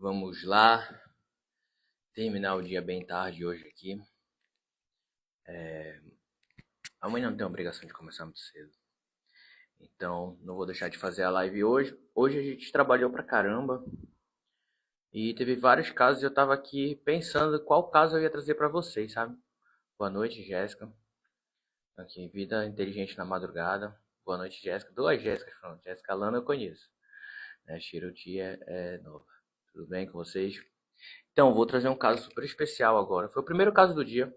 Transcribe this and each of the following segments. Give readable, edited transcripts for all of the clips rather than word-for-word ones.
Vamos lá, terminar o dia bem tarde hoje aqui. Amanhã não tem obrigação de começar muito cedo, então não vou deixar de fazer a live hoje. Hoje a gente trabalhou pra caramba e teve vários casos. Eu tava aqui pensando qual caso eu ia trazer pra vocês, sabe? Boa noite, Jéssica. Aqui, Vida Inteligente na Madrugada. Boa noite, Jéssica. Duas Jéssicas, pronto. Jéssica Lana eu conheço. Shiruti é nova. Tudo bem com vocês? Então, vou trazer um caso super especial agora. Foi o primeiro caso do dia.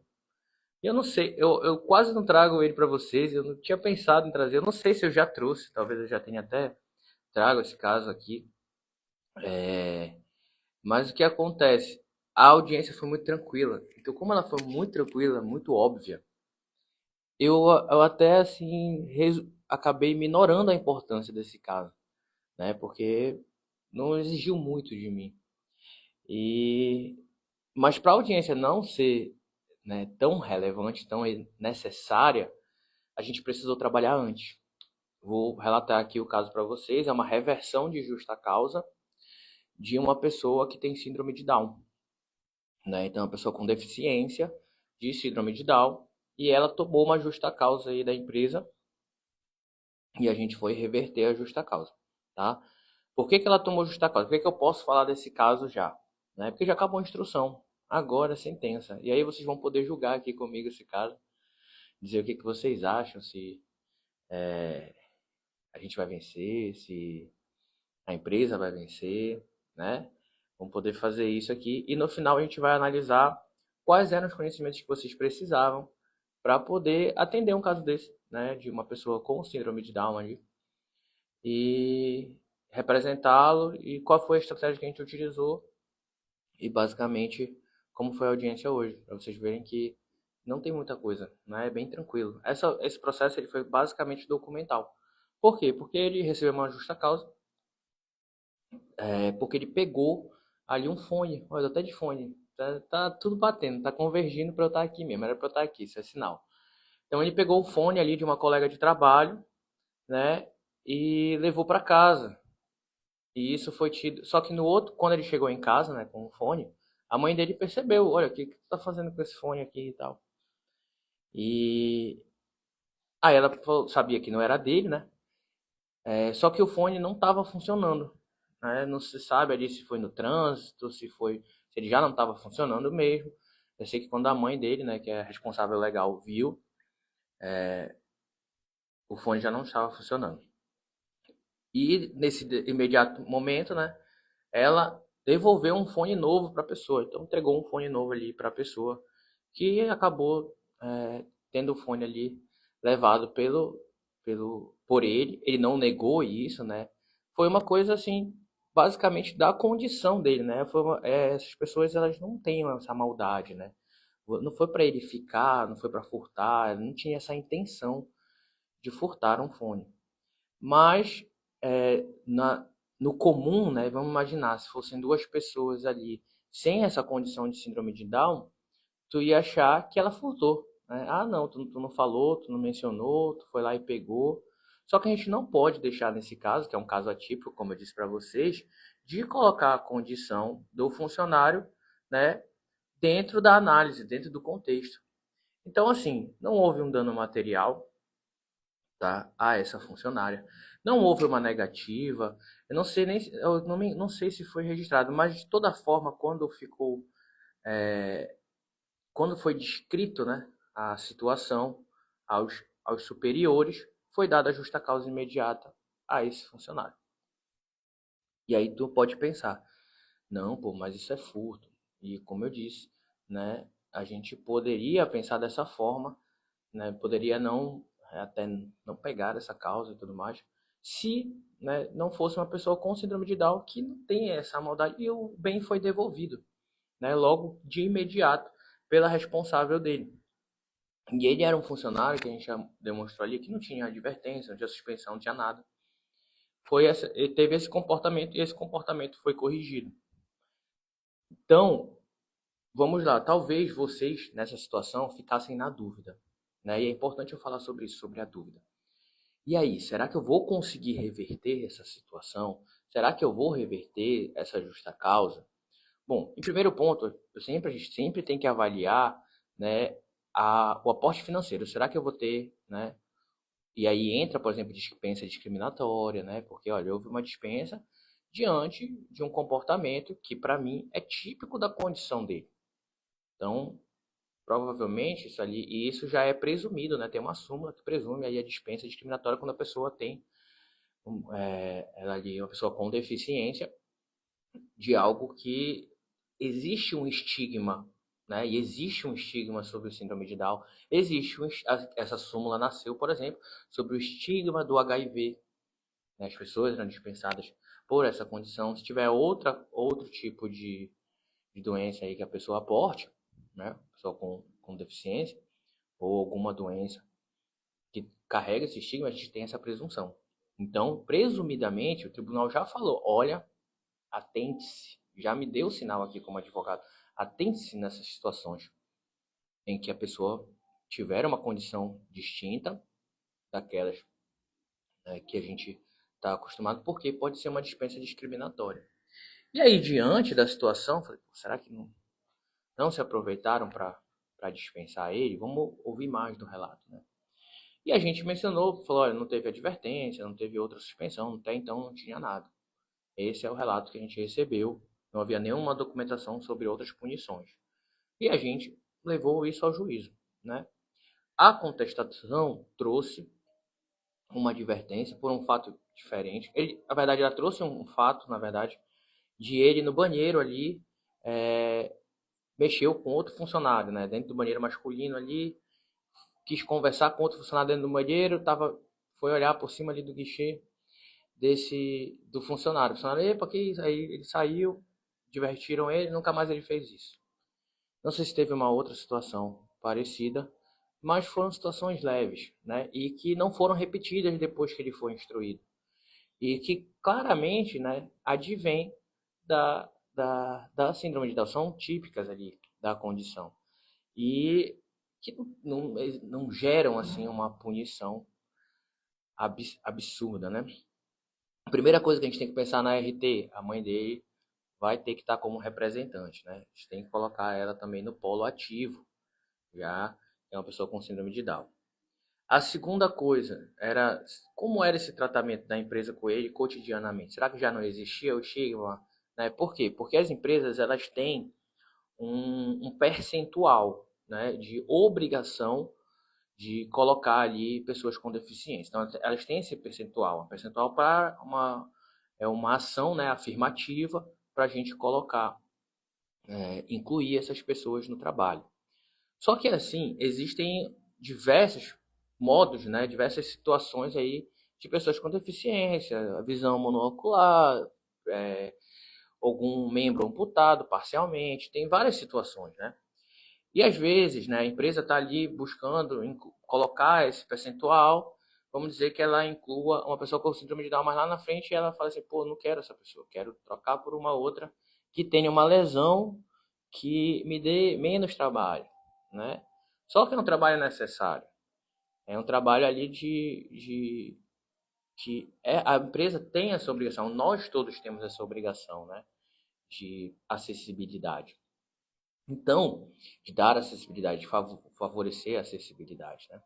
Eu não sei, eu quase não trago ele para vocês. Eu não tinha pensado em trazer. Eu não sei se eu já trouxe. Talvez eu já tenha até trago esse caso aqui. Mas o que acontece? A audiência foi muito tranquila. Então, como ela foi muito tranquila, muito óbvia, eu até assim acabei minorando a importância desse caso, né? Porque não exigiu muito de mim. E mas para a audiência não ser, né, tão relevante, tão necessária, a gente precisou trabalhar antes. Vou relatar aqui o caso para vocês. É uma reversão de justa causa de uma pessoa que tem síndrome de Down, né? Então, uma pessoa com deficiência de síndrome de Down, e ela tomou uma justa causa aí da empresa e a gente foi reverter a justa causa, tá? Por que ela tomou justa causa? Por que eu posso falar desse caso já? Né? Porque já acabou a instrução. Agora é sentença. E aí vocês vão poder julgar aqui comigo esse caso, dizer o que vocês acham, se a gente vai vencer, se a empresa vai vencer, né? Vamos poder fazer isso aqui. E no final a gente vai analisar quais eram os conhecimentos que vocês precisavam para poder atender um caso desse, né? De uma pessoa com síndrome de Down ali. E representá-lo e qual foi a estratégia que a gente utilizou e basicamente como foi a audiência hoje, para vocês verem que não tem muita coisa, né? É bem tranquilo. Esse processo ele foi basicamente documental. Por quê? Porque ele recebeu uma justa causa, porque ele pegou ali um fone, olha, até de fone, tá tudo batendo, tá convergindo para eu estar aqui mesmo, era para eu estar aqui, isso é sinal. Então ele pegou o fone ali de uma colega de trabalho, né, e levou para casa. E isso foi tido, só que no outro, quando ele chegou em casa, né, com o fone, a mãe dele percebeu, olha, o que tu tá fazendo com esse fone aqui e tal. E aí ela sabia que não era dele, né? Só que o fone não estava funcionando, né? Não se sabe ali se foi no trânsito, se ele já não estava funcionando mesmo. Eu sei que quando a mãe dele, né, que é responsável legal, viu, o fone já não estava funcionando. E nesse imediato momento, né, ela devolveu um fone novo para a pessoa. Então entregou um fone novo ali para a pessoa que acabou tendo o fone ali levado por ele. Ele não negou isso, né? Foi uma coisa assim, basicamente da condição dele, né? Essas pessoas elas não têm essa maldade, né? Não foi para ele ficar, não foi para furtar, não tinha essa intenção de furtar um fone. Mas no comum, né, vamos imaginar, se fossem duas pessoas ali sem essa condição de síndrome de Down, tu ia achar que ela furtou. Né? Ah, não, tu não falou, tu não mencionou, tu foi lá e pegou. Só que a gente não pode deixar nesse caso, que é um caso atípico, como eu disse para vocês, de colocar a condição do funcionário, né, dentro da análise, dentro do contexto. Então, assim, não houve um dano material, tá, a essa funcionária. Não houve uma negativa. Eu não sei nem, eu não sei se foi registrado, mas de toda forma, quando foi descrito, né, a situação aos superiores, foi dada a justa causa imediata a esse funcionário. E aí tu pode pensar, não, pô, mas isso é furto. E como eu disse, né, a gente poderia pensar dessa forma, né, poderia não até não pegar essa causa e tudo mais, se, né, não fosse uma pessoa com síndrome de Down que não tem essa maldade e o bem foi devolvido, né, logo de imediato pela responsável dele. E ele era um funcionário que a gente já demonstrou ali que não tinha advertência, não tinha suspensão, não tinha nada. Ele teve esse comportamento e esse comportamento foi corrigido. Então, vamos lá, talvez vocês nessa situação ficassem na dúvida, né? E é importante eu falar sobre isso, sobre a dúvida. E aí, será que eu vou conseguir reverter essa situação? Será que eu vou reverter essa justa causa? Bom, em primeiro ponto, a gente sempre tem que avaliar, né, o aporte financeiro. Será que eu vou ter, né? E aí entra, por exemplo, dispensa discriminatória, né? Porque, olha, houve uma dispensa diante de um comportamento que, para mim, é típico da condição dele. Então, provavelmente, isso ali, e isso já é presumido, né? Tem uma súmula que presume aí a dispensa discriminatória quando a pessoa tem, ela ali, uma pessoa com deficiência, de algo que existe um estigma, né? E existe um estigma sobre o síndrome de Down. Essa súmula nasceu, por exemplo, sobre o estigma do HIV, né? As pessoas eram dispensadas por essa condição. Se tiver outro tipo de doença aí que a pessoa aporte, né? Pessoa com deficiência ou alguma doença que carrega esse estigma, a gente tem essa presunção. Então, presumidamente, o tribunal já falou, olha, atente-se, já me deu sinal aqui como advogado, atente-se nessas situações em que a pessoa tiver uma condição distinta daquelas, né, que a gente está acostumado, porque pode ser uma dispensa discriminatória. E aí, diante da situação, falei, será que não se aproveitaram para dispensar ele? Vamos ouvir mais do relato, né? E a gente mencionou, falou, olha, não teve advertência, não teve outra suspensão, até então não tinha nada. Esse é o relato que a gente recebeu, não havia nenhuma documentação sobre outras punições. E a gente levou isso ao juízo, né? A contestação trouxe uma advertência por um fato diferente. Na verdade, ela trouxe um fato, na verdade, de ele no banheiro ali, mexeu com outro funcionário, né? Dentro do banheiro masculino ali, quis conversar com outro funcionário dentro do banheiro, foi olhar por cima ali do guichê do funcionário. O funcionário, epa, que isso? Aí ele saiu, divertiram ele, nunca mais ele fez isso. Não sei se teve uma outra situação parecida, mas foram situações leves, né? E que não foram repetidas depois que ele foi instruído. E que claramente, né, advém da síndrome de Down, são típicas ali da condição. E que não geram, assim, uma punição absurda, né? A primeira coisa que a gente tem que pensar na RT, a mãe dele vai ter que estar como representante, né? A gente tem que colocar ela também no polo ativo, já é uma pessoa com síndrome de Down. A segunda coisa era como era esse tratamento da empresa com ele cotidianamente. Será que já não existia o estigma? Né? Por quê? Porque as empresas elas têm um percentual, né, de obrigação de colocar ali pessoas com deficiência. Então elas têm esse percentual, um percentual para uma ação, né, afirmativa para a gente colocar, incluir essas pessoas no trabalho. Só que assim, existem diversos modos, né, diversas situações aí de pessoas com deficiência, visão monocular, algum membro amputado parcialmente, tem várias situações, né? E às vezes, né, a empresa está ali buscando colocar esse percentual, vamos dizer que ela inclua uma pessoa com síndrome de Down, mas lá na frente ela fala assim, pô, não quero essa pessoa, quero trocar por uma outra que tenha uma lesão que me dê menos trabalho, né? Só que é um trabalho necessário. É um trabalho ali a empresa tem essa obrigação, nós todos temos essa obrigação, né, de acessibilidade. Então, de dar acessibilidade, de favorecer a acessibilidade, né?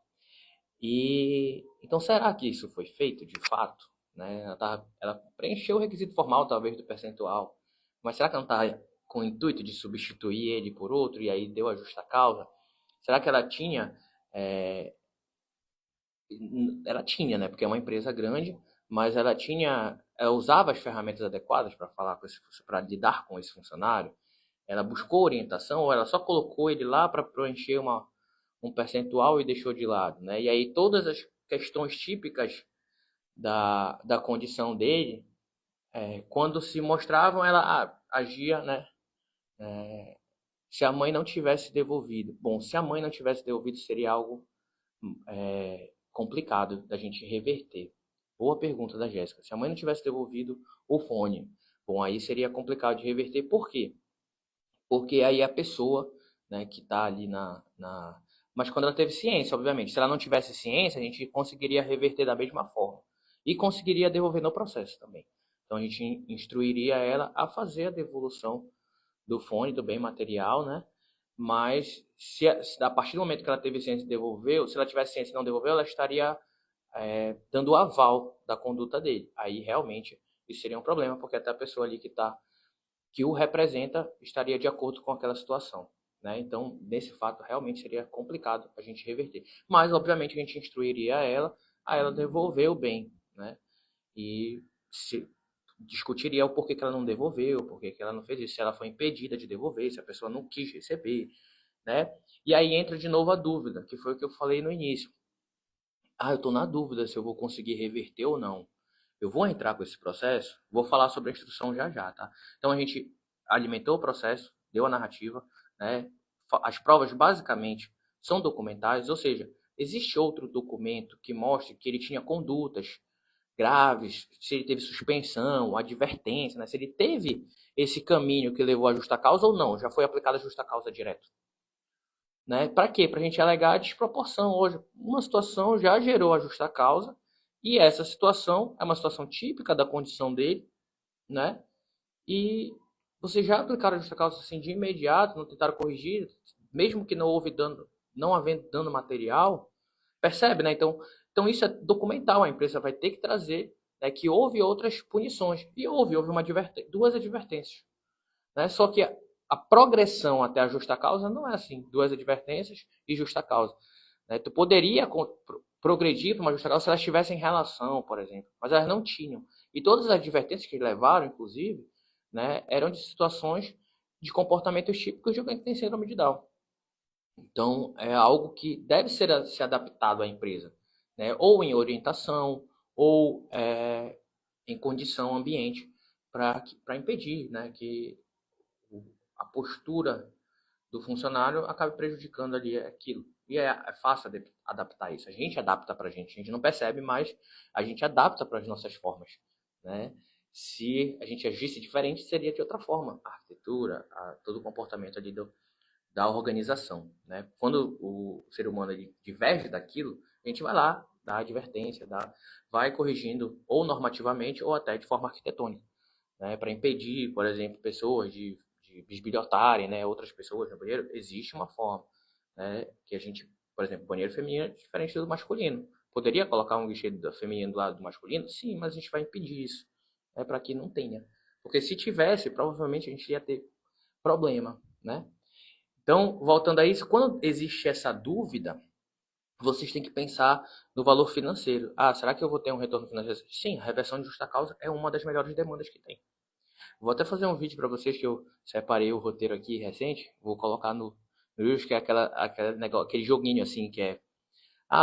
E então será que isso foi feito de fato, né? Ela preencheu o requisito formal talvez do percentual, mas será que não está com o intuito de substituir ele por outro e aí deu a justa causa? Será que ela tinha ela tinha, né? Porque é uma empresa grande, mas ela usava as ferramentas adequadas para para lidar com esse funcionário. Ela buscou orientação ou ela só colocou ele lá para preencher um percentual e deixou de lado, né? E aí todas as questões típicas da condição dele, quando se mostravam, ela agia, né? Se a mãe não tivesse devolvido. Bom, se a mãe não tivesse devolvido, seria algo complicado da gente reverter. Boa pergunta da Jéssica. Se a mãe não tivesse devolvido o fone, bom, aí seria complicado de reverter. Por quê? Porque aí a pessoa, né, que está ali Mas quando ela teve ciência, obviamente. Se ela não tivesse ciência, a gente conseguiria reverter da mesma forma. E conseguiria devolver no processo também. Então a gente instruiria ela a fazer a devolução do fone, do bem material, né? Mas se a partir do momento que ela teve ciência e devolveu, se ela tivesse ciência e não devolveu, ela estaria dando o aval da conduta dele. Aí realmente isso seria um problema, porque até a pessoa ali que o representa estaria de acordo com aquela situação. Né? Então, nesse fato, realmente seria complicado a gente reverter. Mas, obviamente, a gente instruiria a ela devolver o bem. Né? E discutiria o porquê que ela não devolveu, porquê que ela não fez isso, se ela foi impedida de devolver, se a pessoa não quis receber. Né? E aí entra de novo a dúvida, que foi o que eu falei no início. Eu estou na dúvida se eu vou conseguir reverter ou não. Eu vou entrar com esse processo, vou falar sobre a instrução já já, tá? Então a gente alimentou o processo, deu a narrativa, né? As provas basicamente são documentais, ou seja, existe outro documento que mostre que ele tinha condutas graves, se ele teve suspensão, advertência, né? Se ele teve esse caminho que levou à justa causa ou não, já foi aplicada a justa causa direto. Né? Para quê? Para a gente alegar a desproporção. Hoje, uma situação já gerou a justa causa e essa situação é uma situação típica da condição dele, né? E vocês já aplicaram a justa causa assim de imediato, não tentaram corrigir, mesmo que não houve dano, não havendo dano material, percebe, né? Então isso é documental, a empresa vai ter que trazer, né, que houve outras punições e houve duas advertências, né? Só que a progressão até a justa causa não é assim, duas advertências e justa causa. Né? Tu poderia progredir para uma justa causa se elas tivessem relação, por exemplo, mas elas não tinham. E todas as advertências que levaram, inclusive, né, eram de situações de comportamentos típicos de alguém que tem síndrome de Down. Então, é algo que deve ser adaptado à empresa, né? Ou em orientação, ou em condição ambiente, para impedir, né, que a postura do funcionário acabe prejudicando ali aquilo. E é fácil adaptar isso. A gente adapta para a gente não percebe, mas a gente adapta para as nossas formas. Né? Se a gente agisse diferente, seria de outra forma. A arquitetura, todo o comportamento ali da organização. Né? Quando o ser humano ele diverge daquilo, a gente vai lá, dá advertência, vai corrigindo ou normativamente ou até de forma arquitetônica. Né? Para impedir, por exemplo, pessoas de bisbilhotarem, né, outras pessoas no banheiro, existe uma forma, né, que a gente, por exemplo, banheiro feminino é diferente do masculino. Poderia colocar um guichê feminino do lado do masculino? Sim, mas a gente vai impedir isso, né, para que não tenha. Porque se tivesse, provavelmente a gente ia ter problema, né? Então, voltando a isso, quando existe essa dúvida, vocês têm que pensar no valor financeiro. Será que eu vou ter um retorno financeiro? Sim, a reversão de justa causa é uma das melhores demandas que tem. Vou até fazer um vídeo para vocês que eu separei o roteiro aqui recente. Vou colocar no Reels, que é aquele joguinho assim que é: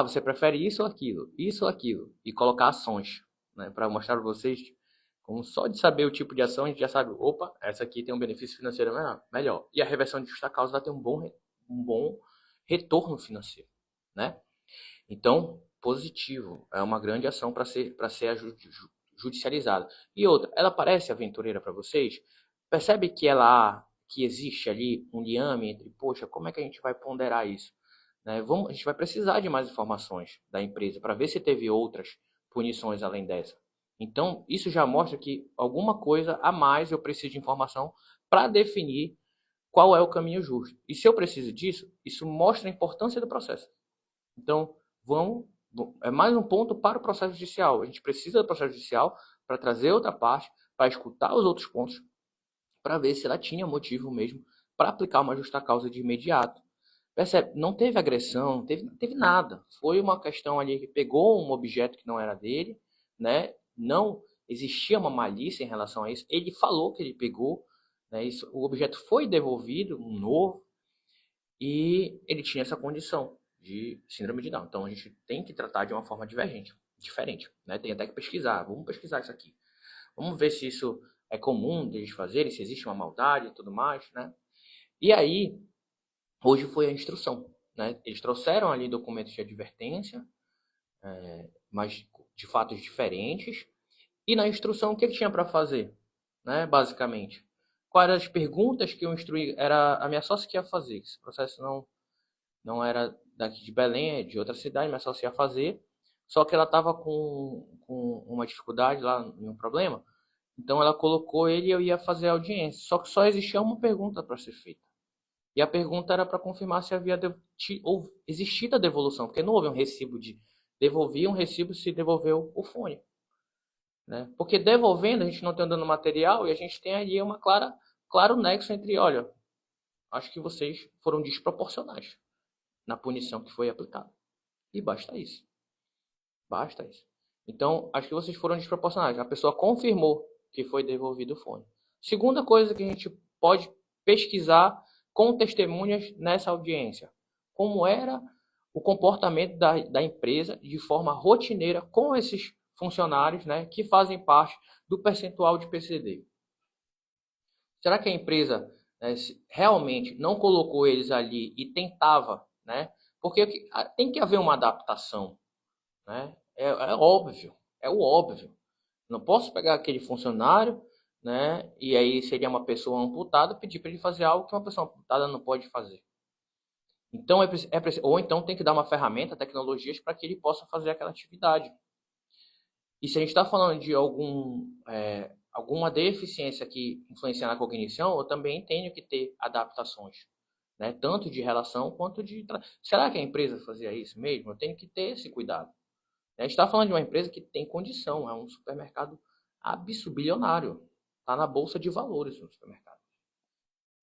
você prefere isso ou aquilo, e colocar ações, né, para mostrar para vocês como só de saber o tipo de ação a gente já sabe, opa, essa aqui tem um benefício financeiro melhor. E a reversão de justa causa vai ter um bom retorno financeiro, né? Então, positivo, é uma grande ação para ser judicializada. E outra, ela parece aventureira para vocês? Percebe que existe ali um liame entre, poxa, como é que a gente vai ponderar isso? Né? A gente vai precisar de mais informações da empresa para ver se teve outras punições além dessa. Então, isso já mostra que alguma coisa a mais eu preciso de informação para definir qual é o caminho justo. E se eu preciso disso, isso mostra a importância do processo. Então, é mais um ponto para o processo judicial. A gente precisa do processo judicial para trazer outra parte, para escutar os outros pontos, para ver se ela tinha motivo mesmo para aplicar uma justa causa de imediato. Percebe? Não teve agressão, não teve nada. Foi uma questão ali que pegou um objeto que não era dele, né? Não existia uma malícia em relação a isso. Ele falou que ele pegou, né? O objeto foi devolvido, um novo, e ele tinha essa condição de síndrome de Down. Então a gente tem que tratar de uma forma diferente, né? Tem até que pesquisar. Vamos pesquisar isso aqui. Vamos ver se isso é comum de eles fazerem, se existe uma maldade e tudo mais, né? E aí, hoje foi a instrução, né? Eles trouxeram ali documentos de advertência, mas de fatos diferentes. E na instrução, o que ele tinha para fazer, né? Basicamente, quais eram as perguntas que eu instruí? Era a minha sócia que ia fazer. Esse processo não era daqui de Belém, é de outra cidade, mas só se ia fazer. Só que ela estava com uma dificuldade lá, um problema, Então ela colocou ele e eu ia fazer a audiência. Só que só existia uma pergunta para ser feita. E a pergunta era para confirmar se havia ou existido a devolução, porque não houve um recibo de devolver um recibo se devolveu o fone. Né? Porque devolvendo, a gente não tem dando material e a gente tem ali uma claro nexo entre, olha, acho que vocês foram desproporcionais na punição que foi aplicada. E basta isso. Basta isso. Então, acho que vocês foram desproporcionais. A pessoa confirmou que foi devolvido o fone. Segunda coisa que a gente pode pesquisar com testemunhas nessa audiência. Como era o comportamento da empresa de forma rotineira com esses funcionários, né, que fazem parte do percentual de PCD. Será que a empresa, né, realmente não colocou eles ali e tentava, né? Porque tem que haver uma adaptação, né? É óbvio, é o óbvio. Não posso pegar aquele funcionário, né? E aí seria uma pessoa amputada, pedir para ele fazer algo que uma pessoa amputada não pode fazer. Então ou então tem que dar uma ferramenta, tecnologias para que ele possa fazer aquela atividade. E se a gente está falando de alguma deficiência que influencia na cognição, eu também tenho que ter adaptações, né? Tanto de relação quanto de. Será que a empresa fazia isso mesmo? Eu tenho que ter esse cuidado. A gente está falando de uma empresa que tem condição, é um supermercado bilionário, está na bolsa de valores no supermercado,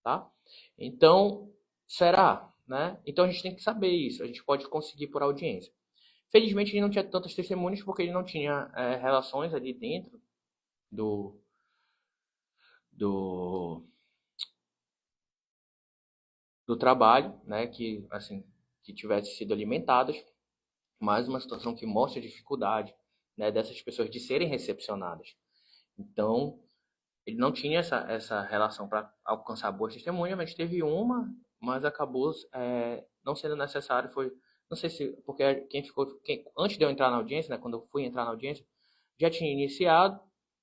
tá? Então, será, né? Então a gente tem que saber isso. A gente pode conseguir por audiência. Felizmente ele não tinha tantas testemunhas porque ele não tinha relações ali dentro do, do, do trabalho, né, que assim que tivesse sido alimentadas, mas uma situação que mostra a dificuldade, né, dessas pessoas de serem recepcionadas. Então ele não tinha essa relação para alcançar boas testemunhas, mas teve uma, mas acabou não sendo necessário. Foi, não sei se porque antes de eu entrar na audiência, né, quando eu fui entrar na audiência, já tinha iniciado,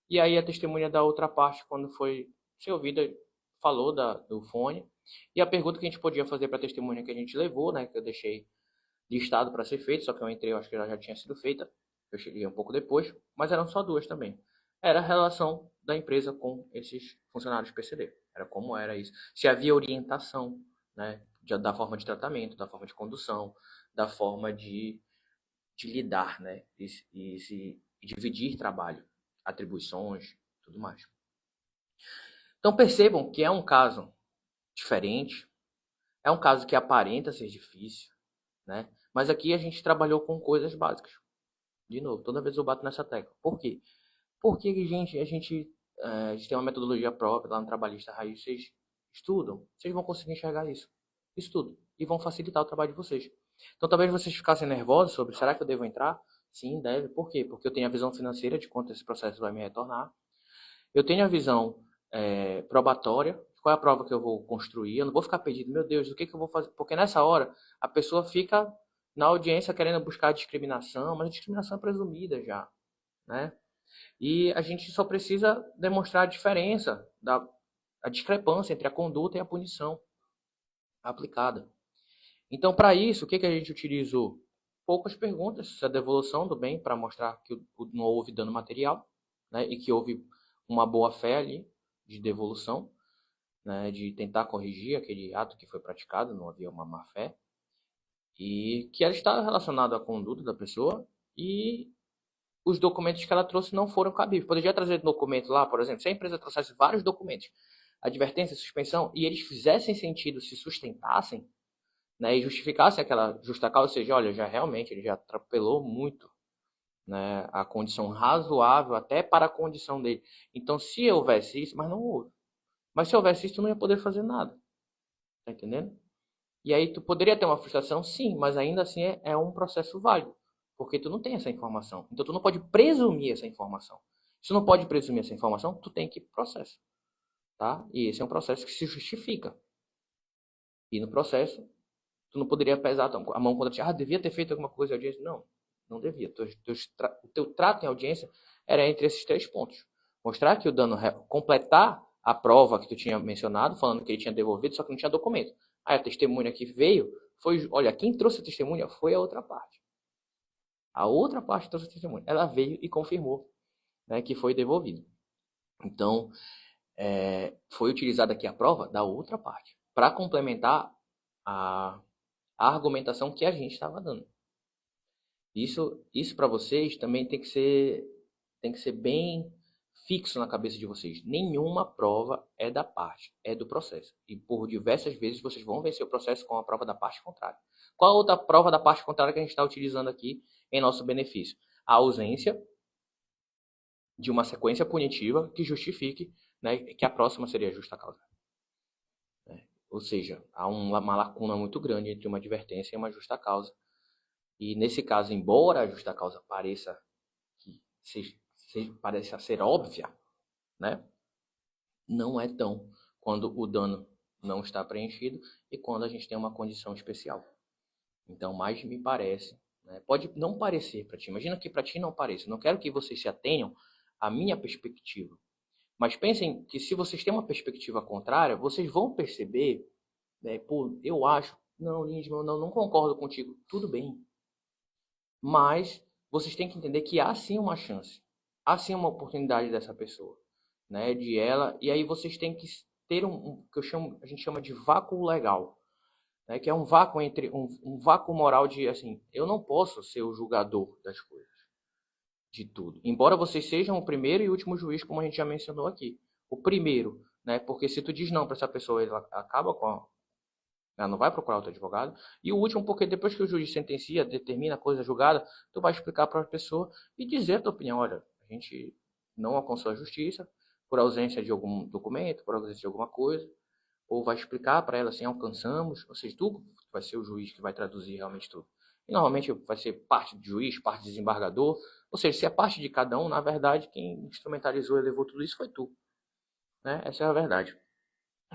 e aí a testemunha da outra parte, quando foi ser ouvida, falou do fone, e a pergunta que a gente podia fazer para a testemunha que a gente levou, né, que eu deixei listado para ser feito, só que eu entrei, eu acho que ela já tinha sido feita, eu cheguei um pouco depois, mas eram só duas também. Era a relação da empresa com esses funcionários PCD, era como era isso. Se havia orientação, né, da forma de tratamento, da forma de condução, da forma de lidar, né, e dividir trabalho, atribuições, tudo mais. Então percebam que é um caso diferente, é um caso que aparenta ser difícil, né? Mas aqui a gente trabalhou com coisas básicas. De novo, toda vez eu bato nessa tecla. Por quê? Porque, gente, a gente tem uma metodologia própria lá no Trabalhista Raiz. Vocês estudam, vocês vão conseguir enxergar isso. Estudo. E vão facilitar o trabalho de vocês. Então, talvez vocês ficassem nervosos sobre, será que eu devo entrar? Sim, deve. Por quê? Porque eu tenho a visão financeira de quanto esse processo vai me retornar. Eu tenho a visão probatória. Qual é a prova que eu vou construir? Eu não vou ficar perdido. Meu Deus, o que eu vou fazer? Porque nessa hora, a pessoa fica na audiência querendo buscar discriminação, mas a discriminação é presumida já, né? E a gente só precisa demonstrar a diferença, a discrepância entre a conduta e a punição aplicada. Então, para isso, o que a gente utilizou? Poucas perguntas, a devolução do bem, para mostrar que não houve dano material, né, e que houve uma boa fé ali de devolução, né, de tentar corrigir aquele ato que foi praticado, não havia uma má fé, e que ela está relacionada à conduta da pessoa, e os documentos que ela trouxe não foram cabíveis. Poderia trazer documento lá, por exemplo, se a empresa trouxesse vários documentos, advertência, suspensão, e eles fizessem sentido, se sustentassem, né, e justificassem aquela justa causa, ou seja, olha, já realmente ele já atropelou muito, né, a condição razoável até para a condição dele. Então, se houvesse isso, mas não houve. Mas se houvesse isso, tu não ia poder fazer nada. Tá entendendo? E aí tu poderia ter uma frustração, sim, mas ainda assim é um processo válido, porque tu não tem essa informação. Então tu não pode presumir essa informação. Se tu não pode presumir essa informação, tu tem que ir pro processo, tá? E esse é um processo que se justifica. E no processo, tu não poderia pesar a mão contra ti, devia ter feito alguma coisa em audiência. Não, não devia. O teu trato em audiência era entre esses três pontos. Mostrar que o dano, completar a prova que tu tinha mencionado, falando que ele tinha devolvido, só que não tinha documento. Aí a testemunha que veio foi, olha, quem trouxe a testemunha foi a outra parte. A outra parte trouxe a testemunha. Ela veio e confirmou, né, que foi devolvido. Então, foi utilizada aqui a prova da outra parte, para complementar a argumentação que a gente estava dando. Isso para vocês também tem que ser bem fixo na cabeça de vocês. Nenhuma prova é da parte, é do processo. E por diversas vezes vocês vão vencer o processo com a prova da parte contrária. Qual a outra prova da parte contrária que a gente está utilizando aqui em nosso benefício? A ausência de uma sequência punitiva que justifique, né, que a próxima seria justa causa. Ou seja, há uma lacuna muito grande entre uma advertência e uma justa causa. E nesse caso, embora a justa causa pareça ser óbvia, né? Não é tão quando o dano não está preenchido e quando a gente tem uma condição especial. Então, mais me parece, né? Pode não parecer para ti. Imagina que para ti não pareça. Não quero que vocês se atenham à minha perspectiva. Mas pensem que se vocês têm uma perspectiva contrária, vocês vão perceber, né? Pô, eu acho, não, Lindman, não concordo contigo. Tudo bem. Mas vocês têm que entender que há sim uma chance, há sim uma oportunidade dessa pessoa, né, de ela, e aí vocês têm que ter que a gente chama de vácuo legal, né, que é um vácuo entre um vácuo moral de assim, eu não posso ser o julgador das coisas, de tudo, embora vocês sejam o primeiro e último juiz, como a gente já mencionou aqui, o primeiro, né, porque se tu diz não para essa pessoa, ela acaba ela não vai procurar outro advogado. E o último, porque depois que o juiz sentencia, determina a coisa julgada, tu vai explicar para a pessoa e dizer a tua opinião. Olha, a gente não alcançou a justiça por ausência de algum documento, por ausência de alguma coisa. Ou vai explicar para ela assim, alcançamos. Ou seja, tu vai ser o juiz que vai traduzir realmente tudo. E normalmente vai ser parte do juiz, parte do desembargador. Ou seja, se é parte de cada um, na verdade, quem instrumentalizou e levou tudo isso foi tu. Né? Essa é a verdade.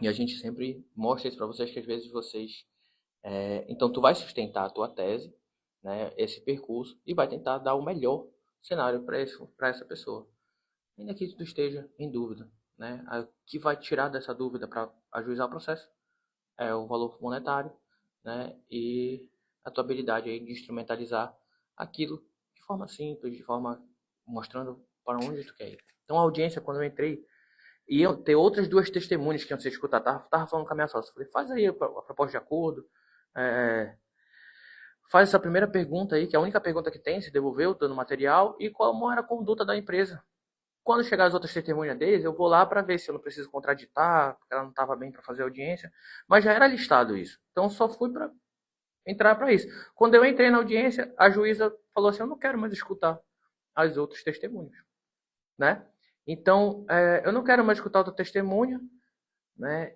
E a gente sempre mostra isso para vocês, que às vezes vocês... então, tu vai sustentar a tua tese, né, esse percurso, e vai tentar dar o melhor cenário para essa pessoa. Ainda que tu esteja em dúvida. Né? O que vai tirar dessa dúvida para ajuizar o processo é o valor monetário, né, e a tua habilidade aí de instrumentalizar aquilo de forma simples, de forma mostrando para onde tu quer ir. Então, a audiência, quando eu entrei, e eu ter outras duas testemunhas que iam ser escutadas. Tava falando com a minha sócia. Falei, faz aí a proposta de acordo. Faz essa primeira pergunta aí, que é a única pergunta que tem, se devolveu todo o material, e como era a conduta da empresa. Quando chegar as outras testemunhas deles, eu vou lá para ver se eu não preciso contraditar, porque ela não estava bem para fazer audiência. Mas já era listado isso. Então só fui para entrar para isso. Quando eu entrei na audiência, a juíza falou assim, eu não quero mais escutar as outras testemunhas. Né? Então, eu não quero mais escutar outra testemunha, né?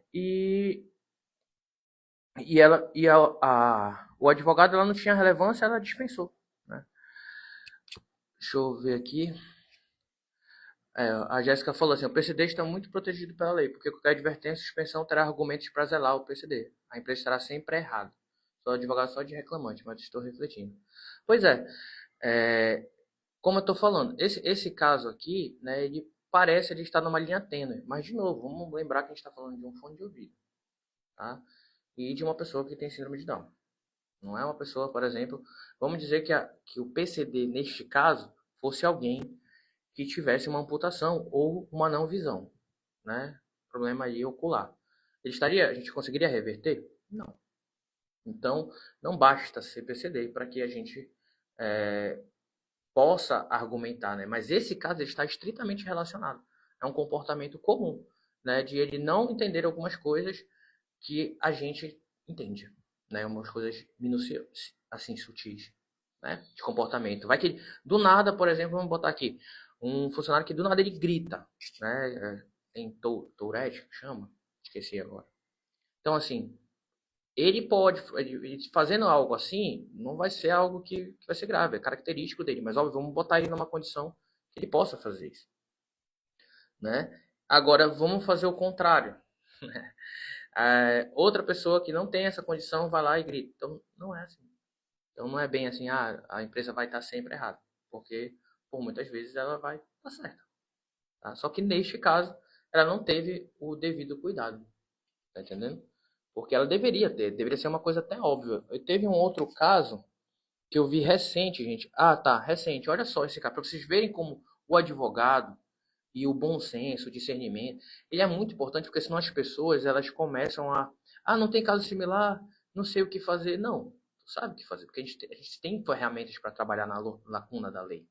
O advogado ela não tinha relevância, ela dispensou. Né? Deixa eu ver aqui. A Jéssica falou assim: o PCD está muito protegido pela lei, porque qualquer advertência, suspensão terá argumentos para zelar o PCD. A empresa estará sempre errada. Sou advogado só de reclamante, mas estou refletindo. Pois como eu estou falando, esse caso aqui, né, ele parece ele estar numa linha tênue. Mas, de novo, vamos lembrar que a gente está falando de um fone de ouvido. Tá? E de uma pessoa que tem síndrome de Down. Não é uma pessoa, por exemplo, vamos dizer que o PCD, neste caso, fosse alguém que tivesse uma amputação ou uma não visão, né? Problema aí ocular. A gente conseguiria reverter? Não. Então, não basta ser PCD para que a gente possa argumentar, né? Mas esse caso está estritamente relacionado. É um comportamento comum, né? De ele não entender algumas coisas que a gente entende, né? Umas coisas minuciosas, assim, sutis, né? De comportamento. Vai que do nada, por exemplo, vamos botar aqui um funcionário que do nada ele grita, né? Tem Tourette, que chama? Esqueci agora. Então, assim, ele fazendo algo assim, não vai ser algo que vai ser grave, é característico dele, mas óbvio, vamos botar ele numa condição que ele possa fazer isso, né? Agora, vamos fazer o contrário, né? Outra pessoa que não tem essa condição vai lá e grita. Então, não é assim. Então, não é bem assim, a empresa vai estar sempre errada. Porque, por muitas vezes, ela vai estar certa. Tá? Só que, neste caso, ela não teve o devido cuidado. Tá entendendo? Porque ela deveria ter. Deveria ser uma coisa até óbvia. Eu teve um outro caso que eu vi recente, gente. Recente. Olha só esse caso. Para vocês verem como o advogado, E o bom senso, o discernimento, ele é muito importante porque senão as pessoas elas começam não tem caso similar, não sei o que fazer. Não, tu sabe o que fazer, porque a gente tem ferramentas para trabalhar na lacuna da lei,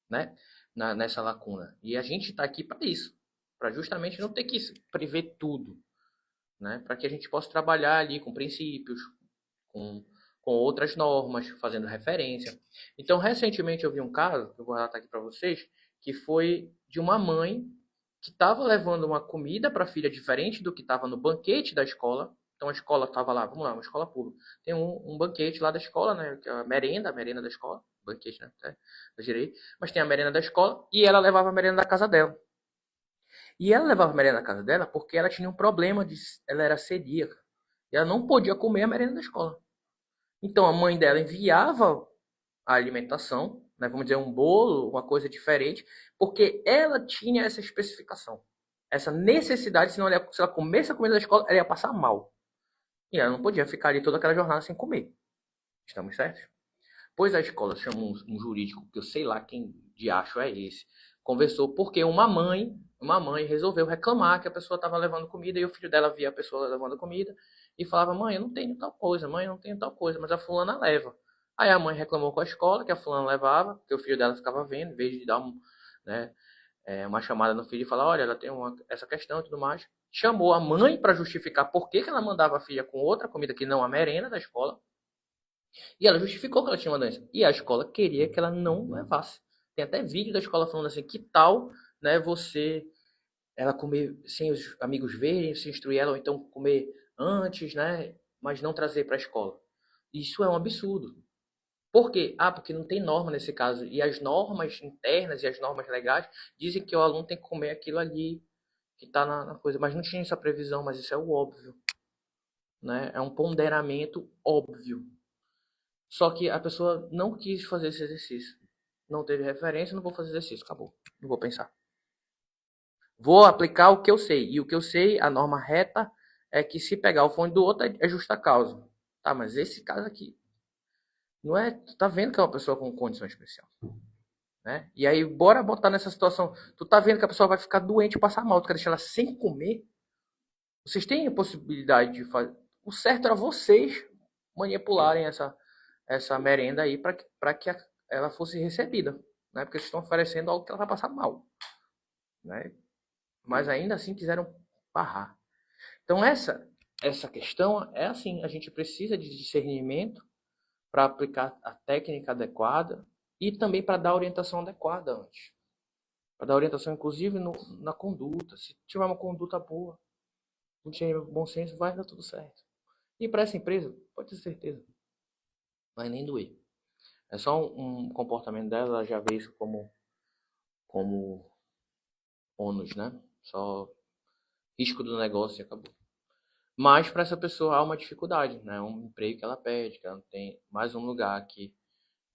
né? Nessa lacuna. E a gente está aqui para isso, para justamente não ter que prever tudo, né? Para que a gente possa trabalhar ali com princípios, com, com outras normas, fazendo referência. Então, recentemente eu vi um caso, que eu vou relatar aqui para vocês, que foi de uma mãe que estava levando uma comida para a filha diferente do que estava no banquete da escola. Então a escola estava lá, vamos lá, uma escola pública. Tem um banquete lá da escola, né? Que é a merenda da escola. Banquete, né? Eu girei. Mas tem a merenda da escola e ela levava a merenda da casa dela. E ela levava a merenda da casa dela porque ela tinha um problema ela era celíaca. E ela não podia comer a merenda da escola. Então a mãe dela enviava a alimentação, né, vamos dizer um bolo, uma coisa diferente, porque ela tinha essa especificação, essa necessidade, senão se ela comesse a comida da escola, ela ia passar mal. E ela não podia ficar ali toda aquela jornada sem comer. Estamos certos? Pois a escola chamou um jurídico, que eu sei lá quem de acho é esse, conversou porque uma mãe resolveu reclamar que a pessoa estava levando comida e o filho dela via a pessoa levando comida e falava: mãe, eu não tenho tal coisa, mãe, eu não tenho tal coisa, mas a fulana leva. Aí a mãe reclamou com a escola que a fulana levava, que o filho dela ficava vendo, em vez de dar né, uma chamada no filho e falar: olha, ela tem essa questão e tudo mais. Chamou a mãe para justificar por que ela mandava a filha com outra comida que não a merenda da escola. E ela justificou que ela tinha uma doença. E a escola queria que ela não levasse. Tem até vídeo da escola falando assim, que tal, né, ela comer sem os amigos verem, se instruir ela, ou então comer antes, né, mas não trazer para a escola. Isso é um absurdo. Por quê? Porque não tem norma nesse caso. E as normas internas e as normas legais dizem que o aluno tem que comer aquilo ali, que está na coisa. Mas não tinha essa previsão, mas isso é o óbvio. Né? É um ponderamento óbvio. Só que a pessoa não quis fazer esse exercício. Não teve referência, não vou fazer exercício, acabou. Não vou pensar. Vou aplicar o que eu sei. E o que eu sei, a norma reta, é que se pegar o fone do outro é justa causa. Tá, mas esse caso aqui, não é. Tu tá vendo que é uma pessoa com condição especial. Né? E aí, bora botar nessa situação. Tu tá vendo que a pessoa vai ficar doente e passar mal. Tu quer deixar ela sem comer? Vocês têm a possibilidade de fazer. O certo era vocês manipularem essa merenda aí para que ela fosse recebida, né? Porque vocês estão oferecendo algo que ela vai passar mal, né? Mas ainda assim quiseram barrar. Então essa questão é assim, a gente precisa de discernimento para aplicar a técnica adequada e também para dar a orientação adequada antes. Para dar orientação, inclusive, na conduta. Se tiver uma conduta boa, um bom senso, vai dar tudo certo. E para essa empresa, pode ter certeza, não vai nem doer. É só um comportamento dela, ela já vê isso como ônus, né? Só risco do negócio e acabou. Mas para essa pessoa há uma dificuldade, né? Um emprego que ela pede, que ela não tem mais um lugar que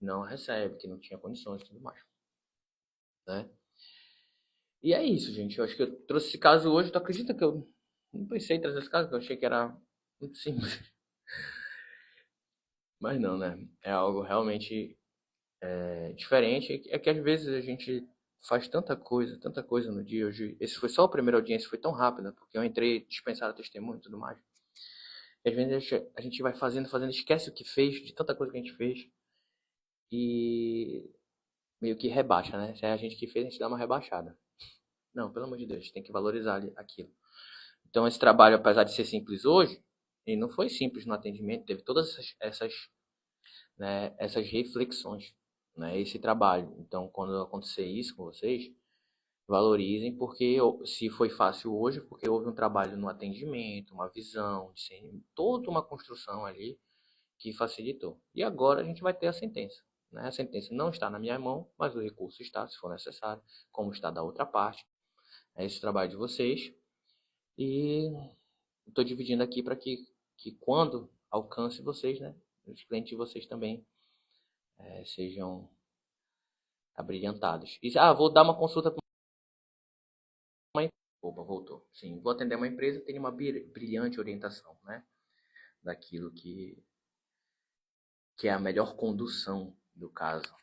não recebe, que não tinha condições e tudo mais, né? E é isso, gente. Eu acho que eu trouxe esse caso hoje. Tu acredita que eu não pensei em trazer esse caso? Porque eu achei que era muito simples. Mas não, né? É algo realmente diferente. É que às vezes a gente faz tanta coisa no dia. Hoje, esse foi só a primeira audiência, foi tão rápida, porque eu entrei, dispensaram testemunho e tudo mais. E às vezes a gente vai fazendo, esquece o que fez, de tanta coisa que a gente fez, e meio que rebaixa, né? Se é a gente que fez, a gente dá uma rebaixada. Não, pelo amor de Deus, tem que valorizar aquilo. Então, esse trabalho, apesar de ser simples hoje, ele não foi simples no atendimento, teve todas essas reflexões, né? Esse trabalho. Então, quando acontecer isso com vocês, valorizem, porque se foi fácil hoje, porque houve um trabalho no atendimento, uma visão, toda uma construção ali que facilitou. E agora a gente vai ter a sentença. Né? A sentença não está na minha mão, mas o recurso está, se for necessário, como está da outra parte. É esse trabalho de vocês. E estou dividindo aqui para que quando alcance vocês, né, os clientes de vocês também sejam abrilhantados. E, vou dar uma consulta para uma empresa. Opa, voltou. Sim, vou atender uma empresa, tem uma brilhante orientação, né, daquilo que é a melhor condução do caso.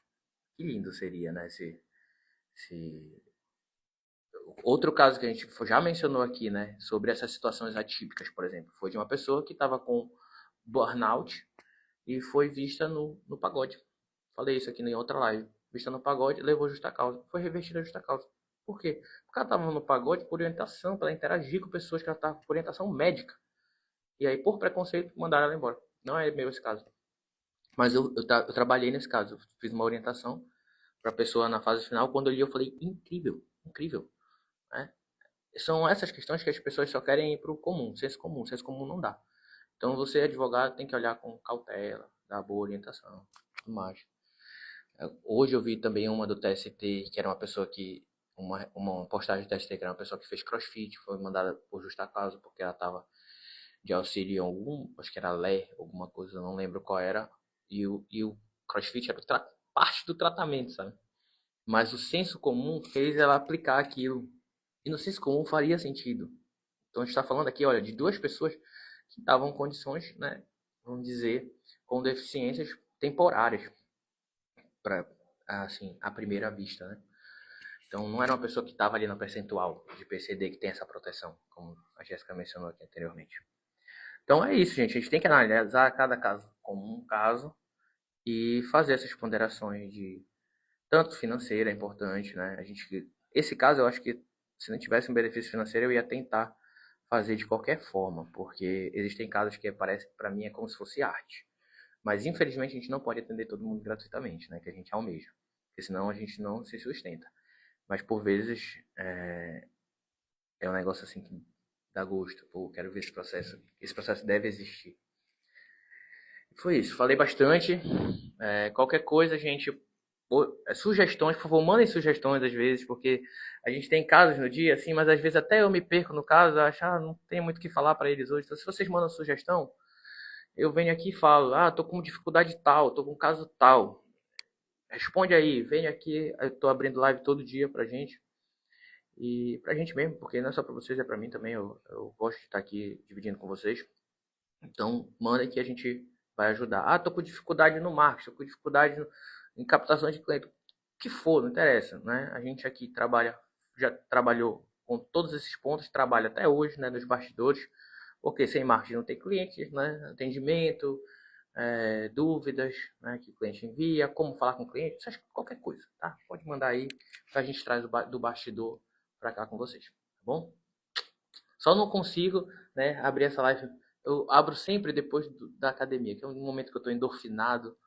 Que lindo seria, né, se Outro caso que a gente já mencionou aqui, né, sobre essas situações atípicas, por exemplo, foi de uma pessoa que estava com burnout e foi vista no pagode. Falei isso aqui em outra live. Vista no pagode, levou justa causa. Foi revertida a justa causa. Por quê? Porque ela estava no pagode por orientação, para interagir com pessoas que ela estava por orientação médica. E aí, por preconceito, mandaram ela embora. Não é meu esse caso. Mas eu trabalhei nesse caso. Eu fiz uma orientação para a pessoa na fase final. Quando eu li, eu falei, incrível, incrível. Né? São essas questões que as pessoas só querem ir para o comum. Senso comum não dá. Então, você, advogado, tem que olhar com cautela, dar boa orientação, tudo mais. Hoje eu vi também uma do TST, que era uma pessoa que. Uma postagem do TST, que era uma pessoa que fez crossfit, foi mandada por justa causa, porque ela estava de auxílio em algum, acho que era LE, alguma coisa, não lembro qual era, e o crossfit era parte do tratamento, sabe? Mas o senso comum fez ela aplicar aquilo. E no senso comum faria sentido. Então a gente está falando aqui, olha, de duas pessoas que estavam em condições, né, vamos dizer, com deficiências temporárias, para assim, à primeira vista, né? Então não era uma pessoa que estava ali no percentual de PCD que tem essa proteção, como a Jéssica mencionou aqui anteriormente. Então é isso, gente. A gente tem que analisar cada caso como um caso e fazer essas ponderações de tanto financeira é importante, né? Esse caso eu acho que se não tivesse um benefício financeiro eu ia tentar fazer de qualquer forma, porque existem casos que parece para mim é como se fosse arte. Mas infelizmente a gente não pode atender todo mundo gratuitamente, né? Que a gente almeja, porque senão a gente não se sustenta. Mas por vezes é um negócio assim que dá gosto. Pô, quero ver esse processo. Esse processo deve existir. Foi isso. Falei bastante. Qualquer coisa, gente. Sugestões, por favor, mandem sugestões às vezes, porque a gente tem casos no dia, assim, mas às vezes até eu me perco no caso, acho, não tem muito o que falar para eles hoje. Então, se vocês mandam sugestão, eu venho aqui e falo, tô com dificuldade tal, tô com caso tal. Responde aí, venha aqui, eu tô abrindo live todo dia pra gente. E pra gente mesmo, porque não é só pra vocês, é pra mim também. Eu gosto de estar aqui dividindo com vocês. Então, manda que a gente vai ajudar. Tô com dificuldade no marketing, tô com dificuldade em captação de cliente. O que for, não interessa, né? A gente aqui já trabalhou com todos esses pontos, trabalha até hoje, né, nos bastidores, porque sem marketing não tem clientes, né? Atendimento, dúvidas, né, que o cliente envia, como falar com o cliente, seja qualquer coisa, tá? Pode mandar aí que a gente traz do bastidor para cá com vocês, tá bom? Só não consigo, né, abrir essa live. Eu abro sempre depois da academia, que é um momento que eu estou endorfinado,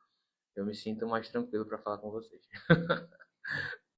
eu me sinto mais tranquilo para falar com vocês.